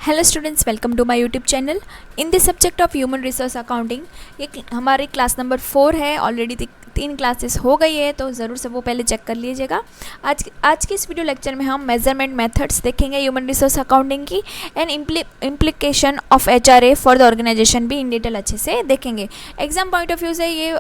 Hello students, welcome to my YouTube channel. In this subject of human resource accounting, ये हमारी class number 4 है। Already 3 classes हो गई है, तो ज़रूर से वो पहले चेक कर लीजिएगा। आज के इस वीडियो लेक्चर में हम मेजरमेंट मेथड्स देखेंगे ह्यूमन रिसोर्स अकाउंटिंग की, and implication of HRA for the organisation भी इन डिटेल अच्छे से देखेंगे। एग्जाम पॉइंट ऑफ व्यू से ये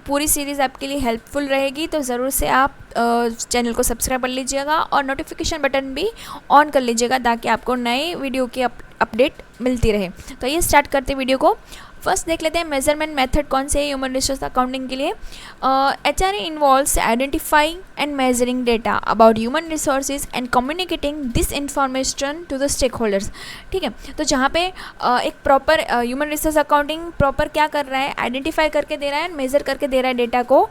पूरी सीरीज़ आपके लिए हेल्पफुल रहेगी, तो ज़रूर से आप चैनल को सब्सक्राइब कर लीजिएगा और नोटिफिकेशन बटन भी ऑन कर लीजिएगा ताकि आपको नए वीडियो की अपडेट मिलती रहे। तो ये स्टार्ट करते हैं वीडियो को। फर्स्ट देख लेते हैं मेजरमेंट मेथड कौन से है ह्यूमन रिसोर्स अकाउंटिंग के लिए। HRA involves identifying and measuring data about human resources and communicating this information to the stakeholders. ठीक है, तो जहाँ पे एक proper human resource accounting proper क्या कर रहा है, आइडेंटिफाई करके दे रहा है, मेजर करके दे रहा है डेटा को,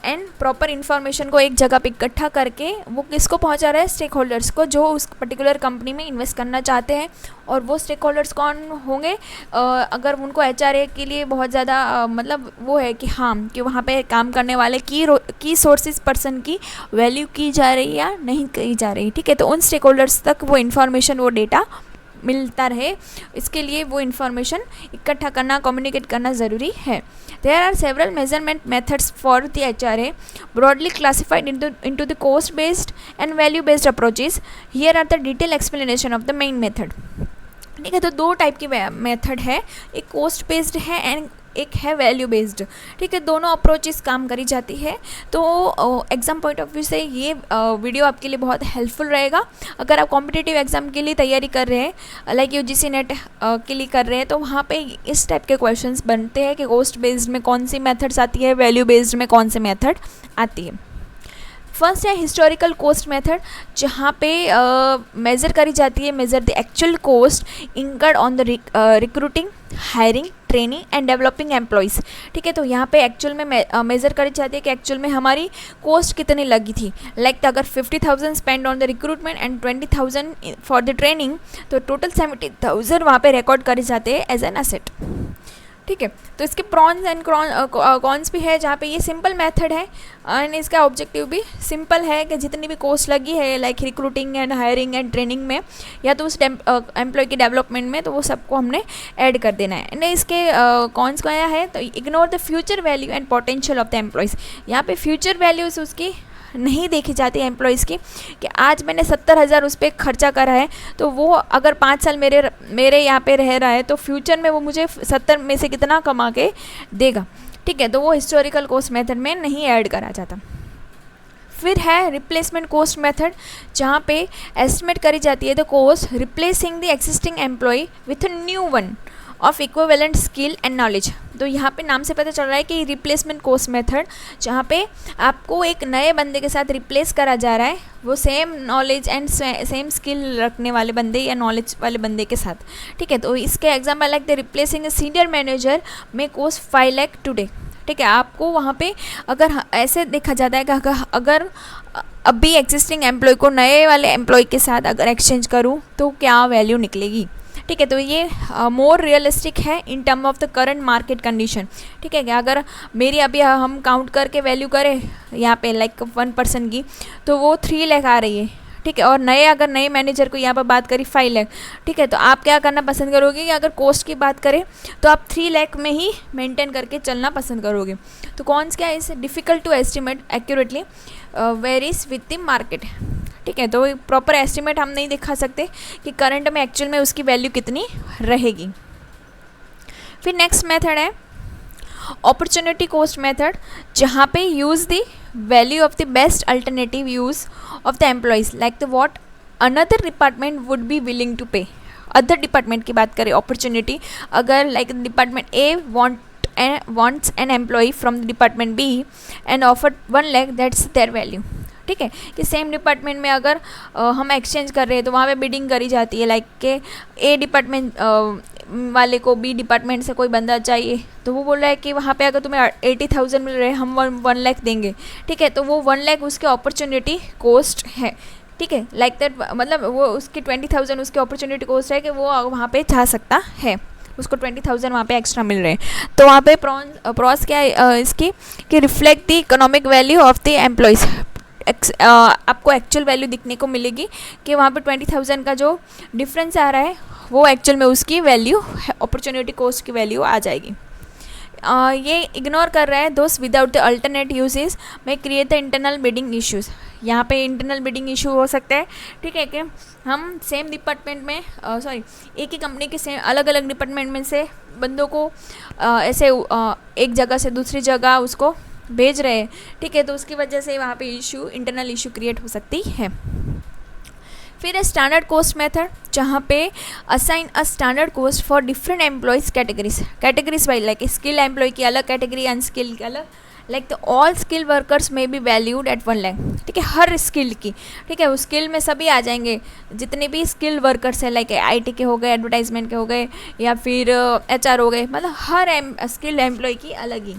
एंड प्रॉपर इन्फॉर्मेशन को एक जगह पे इकट्ठा करके वो किसको पहुँचा रहा है, स्टेक होल्डर्स को, जो उस पर्टिकुलर कंपनी में इन्वेस्ट करना चाहते हैं। और वो स्टेक होल्डर्स कौन होंगे, अगर उनको एचआरए के लिए बहुत ज़्यादा मतलब वो है कि हाँ कि वहाँ पे काम करने वाले की सोर्सेज पर्सन की वैल्यू की जा रही या नहीं की जा रही। ठीक है, तो उन स्टेक होल्डर्स तक वो इन्फॉर्मेशन, वो डेटा मिलता रहे, इसके लिए वो इन्फॉर्मेशन इकट्ठा करना, कम्युनिकेट करना ज़रूरी है। There are several measurement methods for the HRA, broadly classified into the cost-based and value-based approaches. Here are the detailed explanation of the main method. ठीक है, तो 2 टाइप की मेथड है, एक कोस्ट बेस्ड है एंड एक है वैल्यू बेस्ड। ठीक है, दोनों अप्रोचेस काम करी जाती है। तो एग्ज़ाम पॉइंट ऑफ व्यू से ये वीडियो आपके लिए बहुत हेल्पफुल रहेगा। अगर आप कॉम्पिटिटिव एग्ज़ाम के लिए तैयारी कर रहे हैं, लाइक यूजीसी नेट के लिए कर रहे हैं, तो वहाँ पे इस टाइप के क्वेश्चंस बनते हैं कि कोस्ट बेस्ड में कौन सी मेथड्स आती है, वैल्यू बेस्ड में कौन सी मेथड आती है। फर्स्ट है हिस्टोरिकल कोस्ट मेथड, जहाँ पे मेज़र करी जाती है, measure the actual cost incurred on the recruiting, hiring, training and developing employees. ठीक है, तो यहाँ पे एक्चुअल में मेज़र करी जाती है कि एक्चुअल में हमारी कोस्ट कितनी लगी थी। लाइक अगर 50,000 spend on the recruitment and 20,000 for the training, तो टोटल 70,000 वहाँ पे रिकॉर्ड करे जाते हैं एज एन असेट। ठीक है, तो इसके प्रॉन्स एंड कॉन्स भी है, जहाँ पे ये सिंपल मेथड है एंड इसका ऑब्जेक्टिव भी सिंपल है कि जितनी भी कॉस्ट लगी है like recruiting and hiring and training में, या तो उस एम्प्लॉय की डेवलपमेंट में, तो वो सबको हमने ऐड कर देना है। एंड इसके कॉन्स क्या है, तो ignore the future value and potential of the employees. यहाँ पे फ्यूचर वैल्यूज़ उसकी नहीं देखी जाती है एम्प्लॉयज़ की, कि आज मैंने 70,000 उस पर खर्चा करा है, तो वो अगर 5 साल मेरे यहाँ पे रह रहा है, तो फ्यूचर में वो मुझे 70 में से कितना कमा के देगा। ठीक है, तो वो हिस्टोरिकल कॉस्ट मेथड में नहीं ऐड करा जाता। फिर है रिप्लेसमेंट कॉस्ट मेथड, जहाँ पे एस्टिमेट करी जाती है the cost replacing the existing employee with a new one of equivalent skill and knowledge. तो यहाँ पे नाम से पता चल रहा है कि रिप्लेसमेंट कॉस्ट मेथड, जहाँ पे आपको एक नए बंदे के साथ रिप्लेस करा जा रहा है, वो same knowledge and same skill रखने वाले बंदे या नॉलेज वाले बंदे के साथ। ठीक है, तो इसके example like the replacing senior manager में कॉस्ट 5 लाख टुडे। ठीक है, आपको वहाँ पे अगर ऐसे देखा जाता है कि अगर अभी एग्जिस्टिंग एम्प्लॉय को नए वाले एम्प्लॉय के साथ अगर एक्सचेंज करूँ तो क्या वैल्यू निकलेगी। ठीक है, तो ये मोर रियलिस्टिक है in term of the current market condition. ठीक है, क्या अगर मेरी अभी हम काउंट करके वैल्यू करें यहाँ पे लाइक 1 पर्सन की, तो वो 3 लाख आ रही है। ठीक है, और अगर नए मैनेजर को यहाँ पर बात करी 5 लाख। ठीक है, तो आप क्या करना पसंद करोगे, कि अगर कॉस्ट की बात करें तो आप 3 लाख में ही मेंटेन करके चलना पसंद करोगे। तो कौन क्या is difficult to estimate accurately, varies with the market. ठीक है, तो प्रॉपर एस्टिमेट हम नहीं दिखा सकते कि करंट में एक्चुअल में उसकी वैल्यू कितनी रहेगी। फिर नेक्स्ट मेथड है अपॉर्चुनिटी कॉस्ट मेथड, जहाँ पे use the value of the best alternative use of the employees like the what another department would be willing to pay. Other department की बात करें अपॉर्चुनिटी, अगर like department A wants an employee from the department B and offered 1 lakh, that's their value। ठीक है, कि same department में अगर हम एक्सचेंज कर रहे हैं, तो वहाँ पे बिडिंग करी जाती है, लाइक के ए डिपार्टमेंट वाले को बी डिपार्टमेंट से कोई बंदा चाहिए, तो वो बोल रहा है कि वहाँ पे अगर तुम्हें 80,000 मिल रहे हैं, हम 1 लाख देंगे। ठीक है, तो वो 1 लाख उसके अपॉर्चुनिटी कॉस्ट है। ठीक है, लाइक दैट, मतलब वो उसकी 20,000 उसकी अपॉर्चुनिटी कॉस्ट है कि वो वहाँ पे जा सकता है, उसको 20,000 वहाँ पे एक्स्ट्रा मिल रहे हैं। तो वहाँ पे प्रॉस क्या है इसकी, कि reflect the economic value of the employees. आपको एक्चुअल वैल्यू दिखने को मिलेगी कि वहाँ पे 20,000 का जो डिफरेंस आ रहा है वो एक्चुअल में उसकी वैल्यू अपॉर्चुनिटी कॉस्ट की वैल्यू आ जाएगी। ये इग्नोर कर रहा है दोस्त विदाउट द अल्टरनेट यूजेस में create the internal bidding issues. यहाँ पे इंटरनल बिडिंग इशू हो सकता है, ठीक है, कि हम सेम डिपार्टमेंट में एक ही कंपनी के सेम अलग अलग डिपार्टमेंट में से बंदों को ऐसे एक जगह से दूसरी जगह उसको भेज रहे हैं, ठीक है, तो उसकी वजह से वहाँ पे इशू इंटरनल इशू क्रिएट हो सकती है। फिर है स्टैंडर्ड कॉस्ट मेथड, जहाँ पे assign a standard cost for different employees categories wise, like skill employee की अलग कैटेगरी, अनस्किल की अलग, like the all skill workers में बी वैल्यूड एट 1 लाख, ठीक है, हर स्किल की, ठीक है, उस स्किल में सभी आ जाएंगे जितने भी स्किल वर्कर्स हैं, लाइक IT के हो गए, एडवर्टाइजमेंट के हो गए, या फिर HR हो गए, मतलब हर स्किल एम्प्लॉय की अलग ही।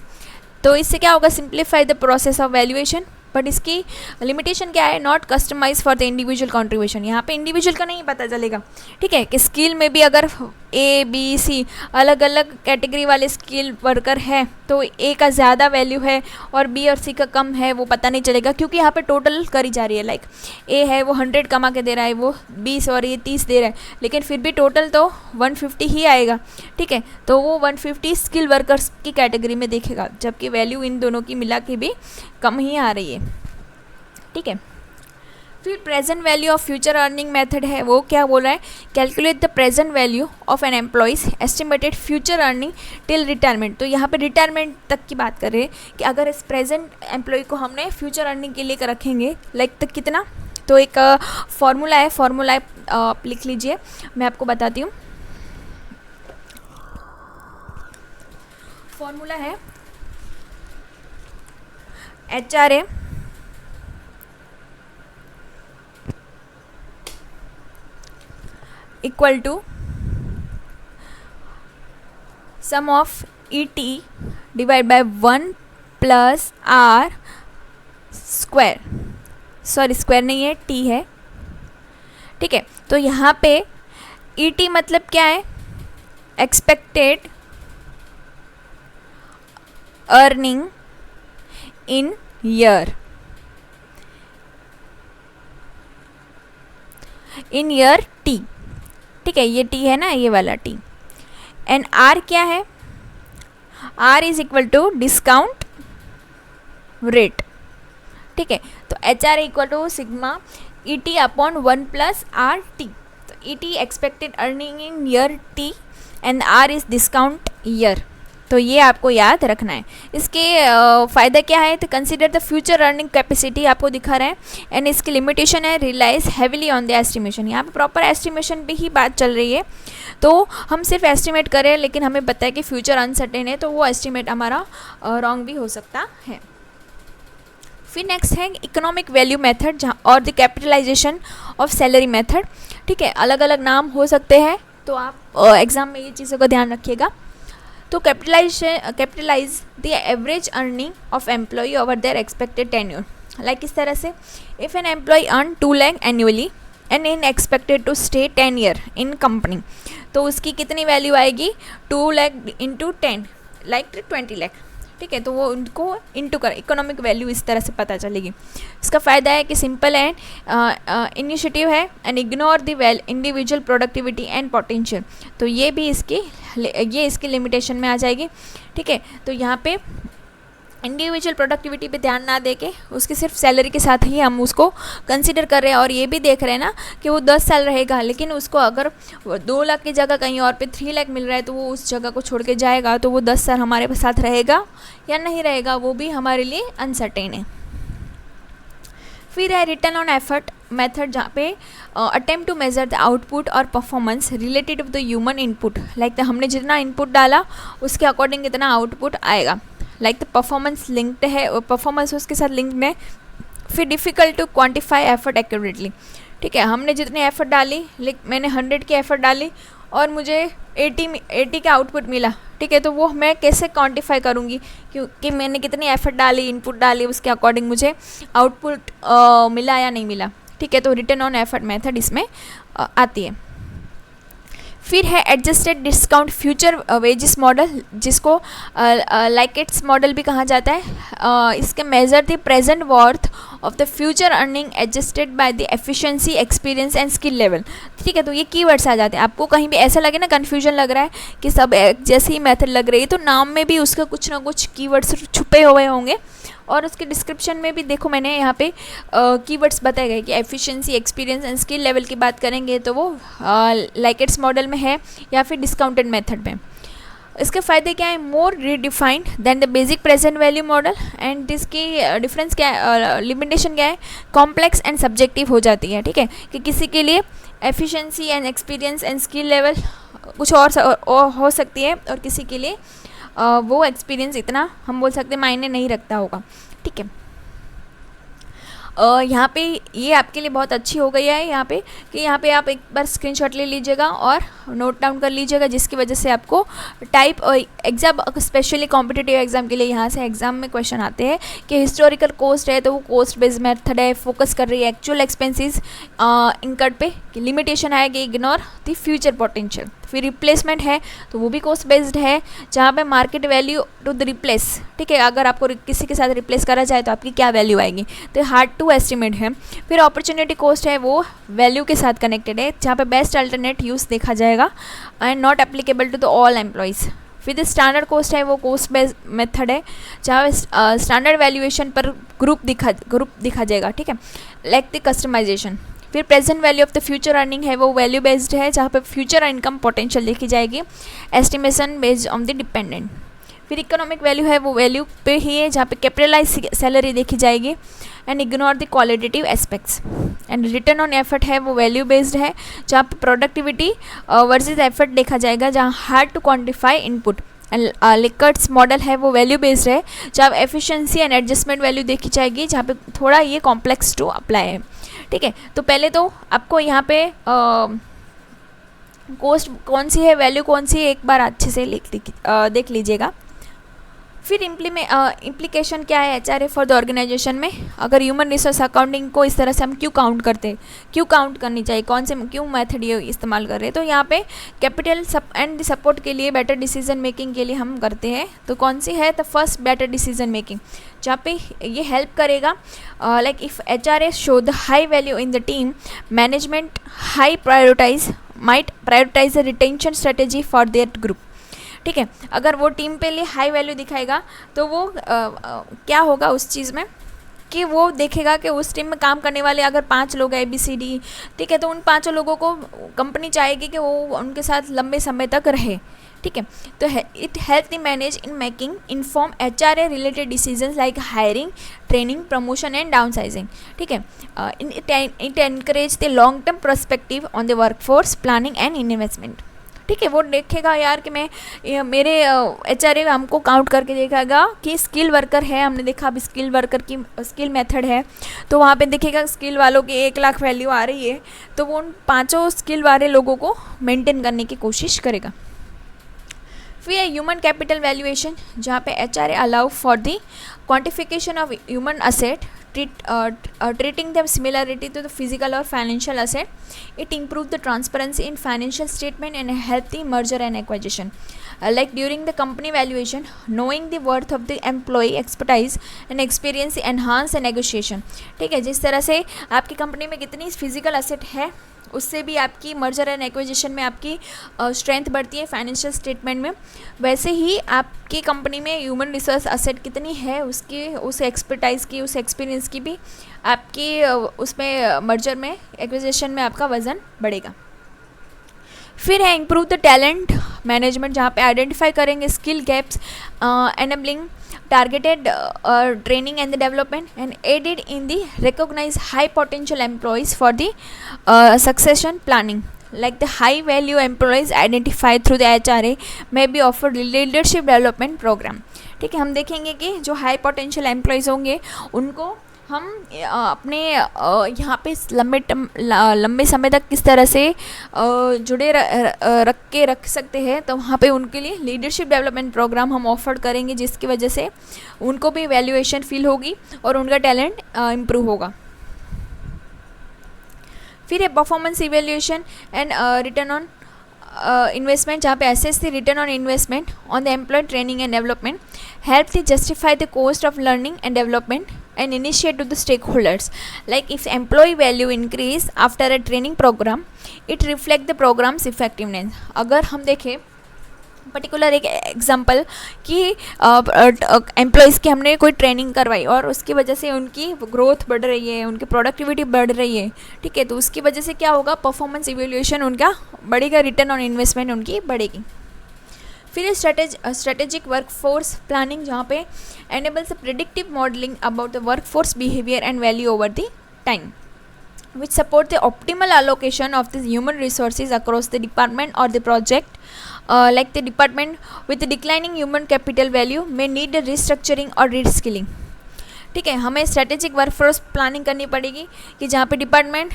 तो इससे क्या होगा, simplify the process of valuation, but इसकी लिमिटेशन क्या है, not customize for the individual contribution. यहाँ पे इंडिविजुअल का नहीं पता चलेगा, ठीक है, कि स्किल में भी अगर A, B, C अलग अलग कैटेगरी वाले स्किल वर्कर हैं तो A का ज़्यादा वैल्यू है और B और C का कम है, वो पता नहीं चलेगा, क्योंकि यहाँ पे टोटल करी जा रही है। लाइक A है वो 100 कमा के दे रहा है, वो 20 और ये 30 दे रहा है, लेकिन फिर भी टोटल तो 150 ही आएगा, ठीक है, तो वो 150 स्किल वर्कर्स की कैटेगरी में देखेगा, जबकि वैल्यू इन दोनों की मिला के भी कम ही आ रही है, ठीक है। फिर present value of future earning method है, वो क्या बोल रहा है, calculate the present value of an employees estimated future earning till retirement. तो यहाँ पे रिटायरमेंट तक की बात कर रहे हैं कि अगर इस प्रेजेंट एम्प्लॉय को हमने फ्यूचर अर्निंग के लिए रखेंगे, लाइक तक कितना, तो एक फॉर्मूला है, आप लिख लीजिए, मैं आपको बताती हूँ। फॉर्मूला है HRA equal to sum of ET divide by 1 plus R square, sorry square नहीं है, T है, ठीक है। तो यहाँ पे ET मतलब क्या है, expected earning in year, in year T, ठीक है, ये T है ना, ये वाला T। एंड R क्या है, R is equal to discount rate, ठीक है, तो HR equal to sigma ET upon 1 plus RT। तो ET expected earning in year T and R is discount year, तो ये आपको याद रखना है। इसके फ़ायदा क्या है, तो consider the future earning capacity आपको दिखा रहा है, एंड इसकी लिमिटेशन है relies heavily on the estimation. यहाँ पे प्रॉपर एस्टिमेशन पे ही बात चल रही है, तो हम सिर्फ एस्टिमेट करें, लेकिन हमें पता है कि फ्यूचर अनसर्टेन है, तो वो एस्टिमेट हमारा रॉन्ग भी हो सकता है। फिर नेक्स्ट है इकोनॉमिक वैल्यू मेथड, जहाँ और the capitalization of salary method, ठीक है, अलग अलग नाम हो सकते हैं, तो आप एग्ज़ाम में ये चीज़ों का ध्यान रखिएगा। तो capitalize the average earning of employee over their expected tenure, like इस तरह से, if an employee earn 2 lakh annually and in expected to stay 10 year in company, तो उसकी कितनी वैल्यू आएगी, 2 लाख इंटू 10, लाइक 20 लाख, ठीक है, तो वो उनको इंटू कर इकोनॉमिक वैल्यू इस तरह से पता चलेगी। इसका फ़ायदा है कि सिंपल है, इनिशिएटिव है, and ignore the individual productivity and potential, तो ये भी इसकी लिमिटेशन में आ जाएगी, ठीक है। तो यहाँ पे इंडिविजुअल प्रोडक्टिविटी पे ध्यान ना दे के उसकी सिर्फ सैलरी के साथ ही हम उसको कंसिडर कर रहे हैं, और ये भी देख रहे हैं ना कि वो 10 साल रहेगा, लेकिन उसको अगर 2 लाख की जगह कहीं और पे 3 लाख मिल रहा है, तो वो उस जगह को छोड़ के जाएगा, तो वो 10 साल हमारे साथ रहेगा या नहीं रहेगा, वो भी हमारे लिए अनसर्टेन है। फिर है रिटर्न ऑन एफर्ट मेथड, जहाँ पे attempt to measure the output और performance related to the human input, like हमने जितना इनपुट डाला उसके अकॉर्डिंग कितना आउटपुट आएगा, लाइक द परफॉर्मेंस लिंक्ड है, परफॉर्मेंस उसके साथ लिंक्ड है। फिर difficult to quantify effort accurately, ठीक है, हमने जितनी एफर्ट डाली, मैंने 100 की एफर्ट डाली और मुझे 80 का आउटपुट मिला, ठीक है, तो वो मैं कैसे क्वांटिफाई करूँगी, क्योंकि मैंने कितनी एफर्ट डाली, इनपुट डाली, उसके अकॉर्डिंग मुझे आउटपुट मिला या नहीं मिला, ठीक है, तो रिटर्न ऑन एफर्ट मेथड इसमें आती है। फिर है adjusted discount future wages model, जिसको लाइकेट्स मॉडल भी कहा जाता है। इसके measure the present worth of the future earning adjusted by the efficiency, experience and skill level. ठीक है, तो ये कीवर्ड्स आ जाते हैं। आपको कहीं भी ऐसा लगे ना कन्फ्यूजन लग रहा है कि सब जैसे ही मेथड लग रही है, तो नाम में भी उसका कुछ ना कुछ कीवर्ड्स छुपे हुए होंगे। और उसके डिस्क्रिप्शन में भी देखो मैंने यहाँ पे कीवर्ड्स बताए गए कि efficiency, experience and skill level की बात करेंगे तो वो लाइकेट्स मॉडल में है या फिर डिस्काउंटेड मेथड में। इसके फ़ायदे क्या है? More redefined then the basic present value model. And इसकी डिफरेंस क्या है, लिमिटेशन क्या है? कॉम्प्लेक्स एंड सब्जेक्टिव हो जाती है। ठीक है, कि किसी के लिए efficiency and experience and skill level कुछ और हो सकती है, और किसी के लिए वो एक्सपीरियंस इतना हम बोल सकते मायने नहीं रखता होगा। ठीक है, यहाँ पे ये आपके लिए बहुत अच्छी हो गई है यहाँ पे कि यहाँ पे आप एक बार स्क्रीनशॉट ले लीजिएगा और नोट डाउन कर लीजिएगा, जिसकी वजह से आपको type exam, specially competitive exam के लिए यहाँ से एग्जाम में क्वेश्चन आते हैं कि हिस्टोरिकल कॉस्ट है तो वो कॉस्ट बेस्ड मेथड है, फोकस कर रही है एक्चुअल एक्सपेंसेस इनकट पे, कि लिमिटेशन है कि इग्नोर द फ्यूचर पोटेंशियल। फिर रिप्लेसमेंट है तो वो भी कॉस्ट बेस्ड है, जहाँ पे market value to the replace. ठीक है, अगर आपको किसी के साथ रिप्लेस करा जाए तो आपकी क्या वैल्यू आएगी, तो हार्ड टू एस्टिमेट है। फिर अपॉर्चुनिटी कॉस्ट है, वो वैल्यू के साथ कनेक्टेड है, जहाँ पे बेस्ट अल्टरनेट यूज़ देखा जाएगा and not applicable to the all employees. फिर द स्टैंडर्ड कॉस्ट है, वो कॉस्ट बेस्ड मेथड है, जहाँ स्टैंडर्ड वैल्यूएशन पर ग्रुप दिखा जाएगा। ठीक है, लाइक द कस्टमाइजेशन। फिर present value of the future earning है, वो वैल्यू बेस्ड है, जहाँ पे फ्यूचर इनकम पोटेंशियल देखी जाएगी, estimation based on the dependent. फिर इकोनॉमिक वैल्यू है, वो वैल्यू पे ही है, जहाँ पे कैपिटलाइज सैलरी देखी जाएगी and ignore the qualitative aspects. And return on effort है, वो वैल्यू बेस्ड है, जहाँ पे प्रोडक्टिविटी वर्सेस एफर्ट देखा जाएगा, जहाँ hard to quantify input. And Likert's model है, वो वैल्यू बेस्ड है, जहाँ एफिशिएंसी एंड एडजस्टमेंट वैल्यू देखी जाएगी, जहाँ पे थोड़ा ये कॉम्प्लेक्स टू अप्लाई है। ठीक है, तो पहले तो आपको यहाँ पे कॉस्ट कौन सी है, वैल्यू कौन सी है, एक बार अच्छे से देख लीजिएगा। फिर इम्प्लीकेशन क्या है एचआरए फॉर द ऑर्गेनाइजेशन में, अगर ह्यूमन रिसोर्स अकाउंटिंग को इस तरह से हम क्यों काउंट करते हैं, क्यों काउंट करनी चाहिए, कौन से क्यों मेथड ये इस्तेमाल कर रहे हैं, तो यहाँ पे कैपिटल एंड सपोर्ट के लिए, बेटर डिसीजन मेकिंग के लिए हम करते हैं। तो कौन सी है? The first better decision making, जहाँ पे ये हेल्प करेगा like if HRA show the high value in the team management might prioritize the retention strategy for their group. ठीक है, अगर वो टीम पे लिए हाई वैल्यू दिखाएगा तो वो क्या होगा उस चीज़ में कि वो देखेगा कि उस टीम में काम करने वाले अगर 5 लोग हैं ABCD, ठीक है, तो उन 5 लोगों को कंपनी चाहेगी कि वो उनके साथ लंबे समय तक रहे। ठीक है, तो it help the manage in making inform HRA related decisions like hiring, training, promotion and down sizing. ठीक है, it encourage the long term perspective on the workforce planning and investment. ठीक है, वो देखेगा यार कि मेरे HRA हमको काउंट करके देखेगा कि स्किल वर्कर है, हमने देखा अब स्किल वर्कर की स्किल मेथड है, तो वहाँ पे देखेगा स्किल वालों की 1 लाख वैल्यू आ रही है, तो वो उन 5 स्किल वाले लोगों को मेंटेन करने की कोशिश करेगा। फिर है ह्यूमन कैपिटल वैल्यूएशन, जहाँ पे HRA allow for the quantification of human asset, treating them similarity to the physical or financial asset. It improve the transparency in financial statement and help the merger and acquisition. Like during the company valuation, knowing the worth of the employee expertise and experience enhance the negotiation. ठीक है, जिस तरह से आपकी company में कितनी physical asset है, उससे भी आपकी मर्जर एंड एक्विजिशन में आपकी स्ट्रेंथ बढ़ती है फाइनेंशियल स्टेटमेंट में, वैसे ही आपकी कंपनी में ह्यूमन रिसोर्स असेट कितनी है उसकी, उस एक्सपर्टाइज की, उस एक्सपीरियंस की भी आपकी उसमें मर्जर में एक्विजिशन में आपका वज़न बढ़ेगा। फिर है इम्प्रूव द टैलेंट मैनेजमेंट, जहाँ पे आइडेंटिफाई करेंगे skill gaps, enabling targeted training and the development and aided in the recognize high potential employees for the succession planning. Like the high value employees identified through the HRA may be offered leadership development program. ठीक है, हम देखेंगे कि जो high potential employees होंगे उनको हम अपने यहाँ पे लंबे समय तक किस तरह से जुड़े रख सकते हैं, तो वहाँ पे उनके लिए लीडरशिप डेवलपमेंट प्रोग्राम हम ऑफर करेंगे, जिसकी वजह से उनको भी वैल्यूएशन फील होगी और उनका टैलेंट इम्प्रूव होगा। फिर है performance evaluation and return on investment जहाँ पे assess the return on investment on the employee training and development, help to justify the cost of learning and development and initiate to the stakeholders. Like if employee value increase after a training program, it reflect the program's effectiveness. अगर हम देखें particular एक example कि employees की हमने कोई training करवाई और उसकी वजह से उनकी ग्रोथ बढ़ रही है, उनकी प्रोडक्टिविटी बढ़ रही है, ठीक है, तो उसकी वजह से क्या होगा, परफॉर्मेंस इवैल्यूएशन उनका बढ़ेगा, रिटर्न ऑन इन्वेस्टमेंट उनकी बढ़ेगी. फिर स्ट्रेटेजिक वर्कफोर्स प्लानिंग जहाँ पे enables a predictive modeling about the workforce behavior and value over the time, which support the optimal allocation of the human resources across the department or the project. Like the department with the declining human capital value may need a restructuring or reskilling. ठीक है, हमें strategic workforce planning करनी पड़ेगी कि जहाँ पे department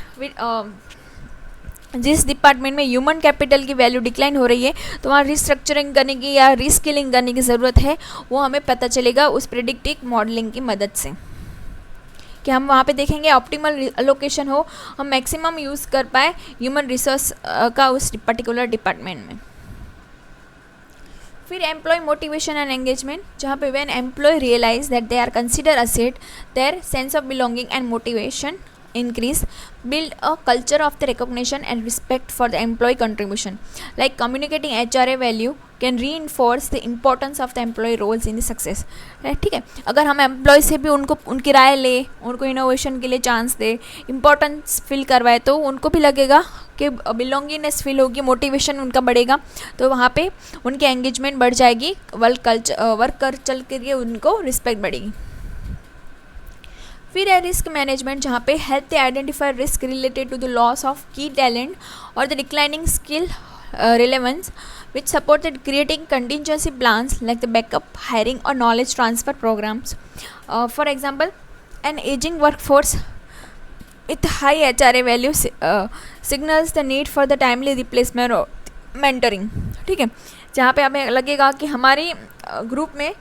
जिस department में ह्यूमन कैपिटल की वैल्यू डिक्लाइन हो रही है तो वहाँ रिस्ट्रक्चरिंग करने की या रीस्किलिंग करने की ज़रूरत है, वो हमें पता चलेगा उस प्रेडिक्टिव मॉडलिंग की मदद से, कि हम वहाँ पे देखेंगे ऑप्टिमल एलोकेशन हो, हम मैक्सिमम यूज़ कर पाए ह्यूमन रिसोर्स का उस पर्टिकुलर डिपार्टमेंट में. फिर एम्प्लॉय मोटिवेशन एंड एंगेजमेंट जहाँ पे when employee realize that they are consider asset, their sense of belonging and motivation increase, build a culture of the recognition and respect for the employee contribution. Like communicating HRA value can reinforce the importance of the employee roles in the success. ठीक है, अगर हम employ से भी उनकी राय ले, उनको innovation के लिए चांस दे, इम्पोर्टेंस फील करवाए, तो उनको भी लगेगा कि बिलोंगिंगनेस फील होगी, मोटिवेशन उनका बढ़ेगा, तो वहाँ पे उनकी एंगेजमेंट बढ़ जाएगी, वर्क कल्चर के लिए उनको रिस्पेक्ट बढ़ेगी. फिर है रिस्क मैनेजमेंट जहाँ पे help the identify risk related to the loss of key talent और the declining skill relevance, which supported creating contingency plans like the backup hiring or knowledge transfer programs. For example, an aging workforce with high HRA value signals the need for the timely replacement or mentoring. ठीक है, जहाँ पे हमें लगेगा कि हमारी group में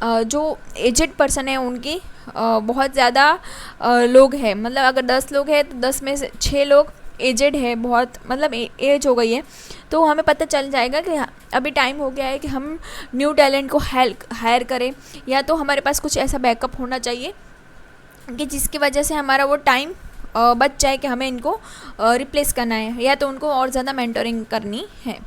जो एजेड पर्सन है उनकी बहुत ज़्यादा लोग हैं, मतलब अगर 10 लोग हैं तो 10 में से 6 लोग एजेड है, बहुत मतलब एज हो गई है, तो हमें पता चल जाएगा कि अभी टाइम हो गया है कि हम न्यू टैलेंट को हायर करें, या तो हमारे पास कुछ ऐसा बैकअप होना चाहिए कि जिसकी वजह से हमारा वो टाइम बच जाए कि हमें इनको रिप्लेस करना है, या तो उनको और ज़्यादा मेंटरिंग करनी है.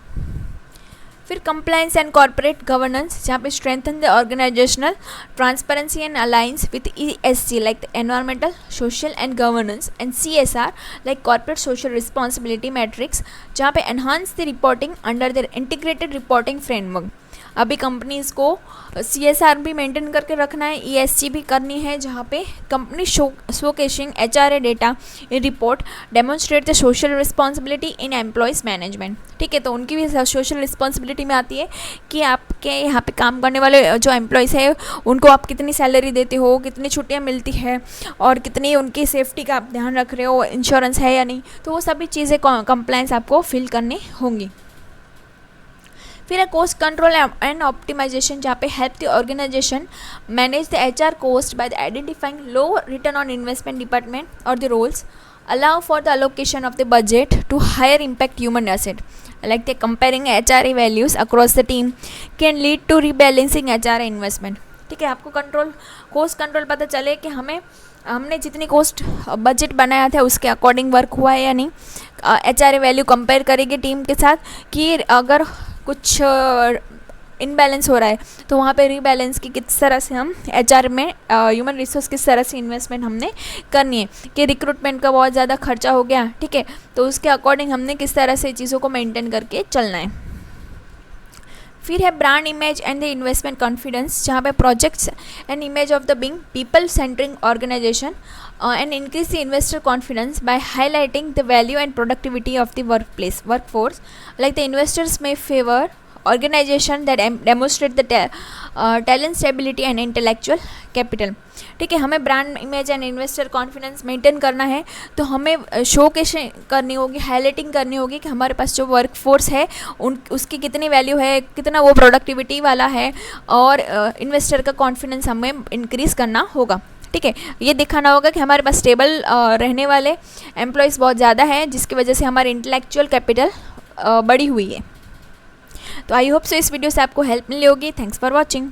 फिर कंप्लायंस एंड कॉर्पोरेट गवर्नेंस जहाँ पे strengthen the organizational transparency and alliance with ESG like the environmental, social and governance, and CSR like corporate social responsibility matrix जहाँ पे enhance the reporting under the integrated reporting framework. अभी companies को CSR भी maintain करके रखना है, ESG भी करनी है, जहाँ पे company showcasing HRA data in report demonstrate the social responsibility in employees management. ठीक है, तो उनकी भी सोशल रिस्पॉन्सिबिलिटी में आती है कि आपके यहाँ पे काम करने वाले जो एम्प्लॉयज़ है उनको आप कितनी सैलरी देते हो, कितनी छुट्टियाँ मिलती है, और कितनी उनकी सेफ्टी का आप ध्यान रख रहे हो, इंश्योरेंस है या नहीं, तो वो सभी चीज़ें कंप्लायंस आपको फिल करनी होंगी. फिर है कोस्ट कंट्रोल एंड ऑप्टिमाइजेशन जहाँ पे help the organisation manage the HR cost by the identifying low return on investment department और the roles, allow for the allocation of the budget to higher impact human asset, like the comparing HRA values across the team can lead to rebalancing HRA investment. ठीक है, आपको coast control पता चले कि हमने जितनी coast budget बनाया था उसके अकॉर्डिंग वर्क हुआ है या नहीं. HRA वैल्यू कंपेयर करेंगे टीम के साथ कि अगर कुछ इनबैलेंस हो रहा है तो वहाँ पे रीबैलेंस की किस तरह से हम HR में ह्यूमन रिसोर्स किस तरह से इन्वेस्टमेंट हमने करनी है, कि रिक्रूटमेंट का बहुत ज़्यादा खर्चा हो गया, ठीक है, तो उसके अकॉर्डिंग हमने किस तरह से चीज़ों को मेंटेन करके चलना है. फिर है brand image and the investment confidence जहाँ पे projects and image of the being people centering organization and increase the investor confidence by highlighting the value and productivity of the workforce, like the investors में favour organization that demonstrate the talent stability and intellectual capital. ठीक है, हमें brand image and investor confidence maintain करना है तो हमें showcase करनी होगी, हाईलाइटिंग करनी होगी कि हमारे पास जो वर्कफोर्स है उसकी कितनी वैल्यू है, कितना वो प्रोडक्टिविटी वाला है, और इन्वेस्टर का कॉन्फिडेंस हमें इंक्रीज़ करना होगा. ठीक है, ये दिखाना होगा कि हमारे पास स्टेबल रहने वाले एम्प्लॉयज़ बहुत ज़्यादा हैं जिसकी वजह से हमारे इंटेलेक्चुअल कैपिटल बढ़ी हुई है। तो आई होप सो इस वीडियो से आपको हेल्प मिली होगी। Thanks for watching.